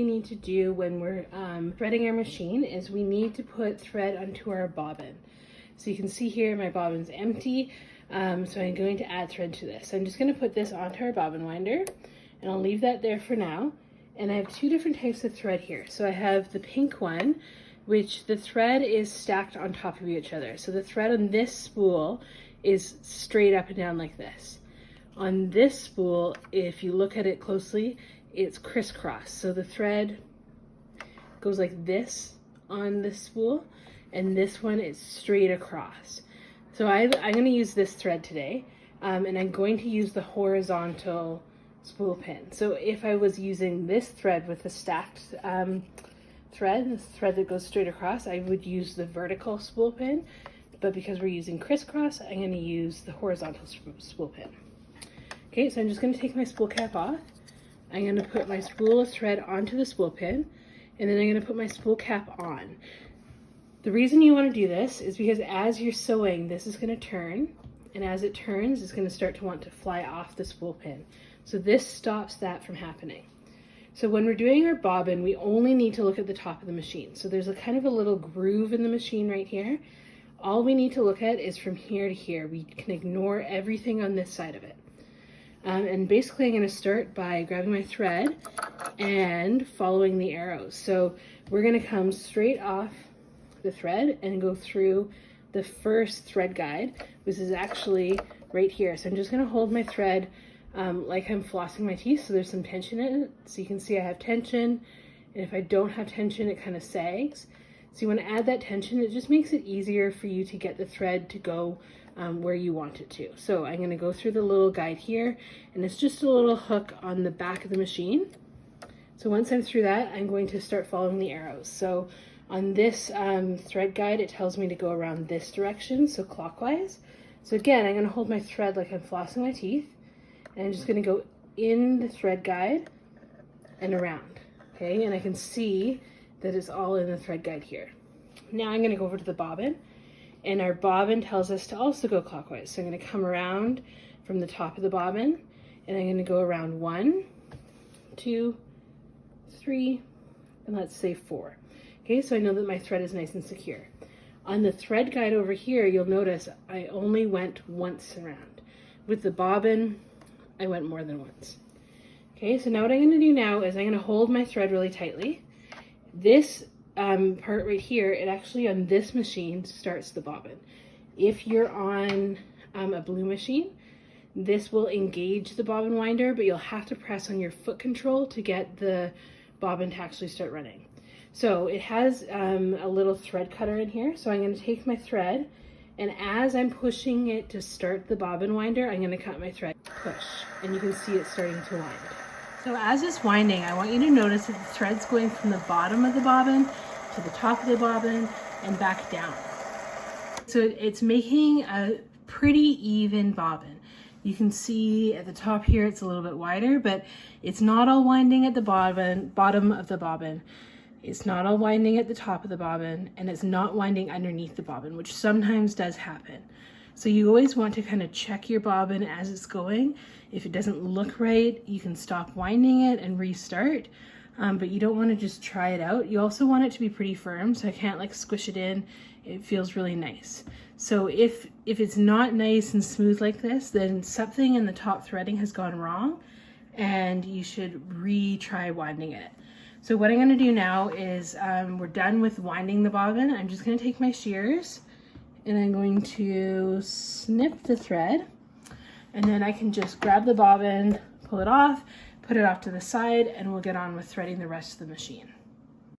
need to do when we're threading our machine is we need to put thread onto our bobbin. So you can see here my bobbin's empty, so I'm going to add thread to this. So I'm just going to put this onto our bobbin winder, and I'll leave that there for now. And I have two different types of thread here. So I have the pink one, which the thread is stacked on top of each other. So the thread on this spool is straight up and down like this. On this spool, if you look at it closely, it's crisscross. So the thread goes like this on this spool, and this one is straight across. So I'm going to use this thread today, and I'm going to use the horizontal spool pin. So if I was using this thread with the stacked thread, this thread that goes straight across, I would use the vertical spool pin, but because we're using crisscross, I'm going to use the horizontal spool pin. Okay, so I'm just going to take my spool cap off. I'm going to put my spool of thread onto the spool pin, and then I'm going to put my spool cap on. The reason you want to do this is because as you're sewing, this is going to turn, and as it turns, it's going to start to want to fly off the spool pin. So this stops that from happening. So when we're doing our bobbin, we only need to look at the top of the machine. So there's a kind of a little groove in the machine right here. All we need to look at is from here to here. We can ignore everything on this side of it. And basically I'm going to start by grabbing my thread and following the arrows. So we're going to come straight off the thread and go through the first thread guide, which is actually right here. So I'm just going to hold my thread like I'm flossing my teeth, so there's some tension in it. So you can see I have tension, and if I don't have tension, it kind of sags. So you want to add that tension. It just makes it easier for you to get the thread to go where you want it to. So I'm going to go through the little guide here, and it's just a little hook on the back of the machine. So once I'm through that, I'm going to start following the arrows. So on this thread guide, it tells me to go around this direction, so clockwise. So again, I'm going to hold my thread like I'm flossing my teeth, and I'm just going to go in the thread guide and around. Okay, and I can see that it's all in the thread guide here. Now I'm going to go over to the bobbin, and our bobbin tells us to also go clockwise. So I'm going to come around from the top of the bobbin, and I'm going to go around 1, 2, 3, and let's say 4. Okay, so I know that my thread is nice and secure. On the thread guide over here, you'll notice I only went once around. With the bobbin, I went more than once. Okay, so now what I'm going to do now is I'm going to hold my thread really tightly. This part right here, it actually on this machine starts the bobbin. If you're on a blue machine, this will engage the bobbin winder, but you'll have to press on your foot control to get the bobbin to actually start running. So it has a little thread cutter in here, so I'm going to take my thread, and as I'm pushing it to start the bobbin winder, I'm going to cut my thread, push, and you can see it starting to wind. So as it's winding, I want you to notice that the thread's going from the bottom of the bobbin to the top of the bobbin and back down. So it's making a pretty even bobbin. You can see at the top here it's a little bit wider, but it's not all winding at the bottom of the bobbin. It's not all winding at the top of the bobbin, and it's not winding underneath the bobbin, which sometimes does happen. So you always want to kind of check your bobbin as it's going. If it doesn't look right, you can stop winding it and restart, but you don't want to just try it out. You also want it to be pretty firm, so I can't like squish it in. It feels really nice. So if it's not nice and smooth like this, then something in the top threading has gone wrong, and you should retry winding it. So what I'm going to do now is we're done with winding the bobbin. I'm just going to take my shears, and I'm going to snip the thread, and then I can just grab the bobbin, pull it off, put it off to the side, and we'll get on with threading the rest of the machine.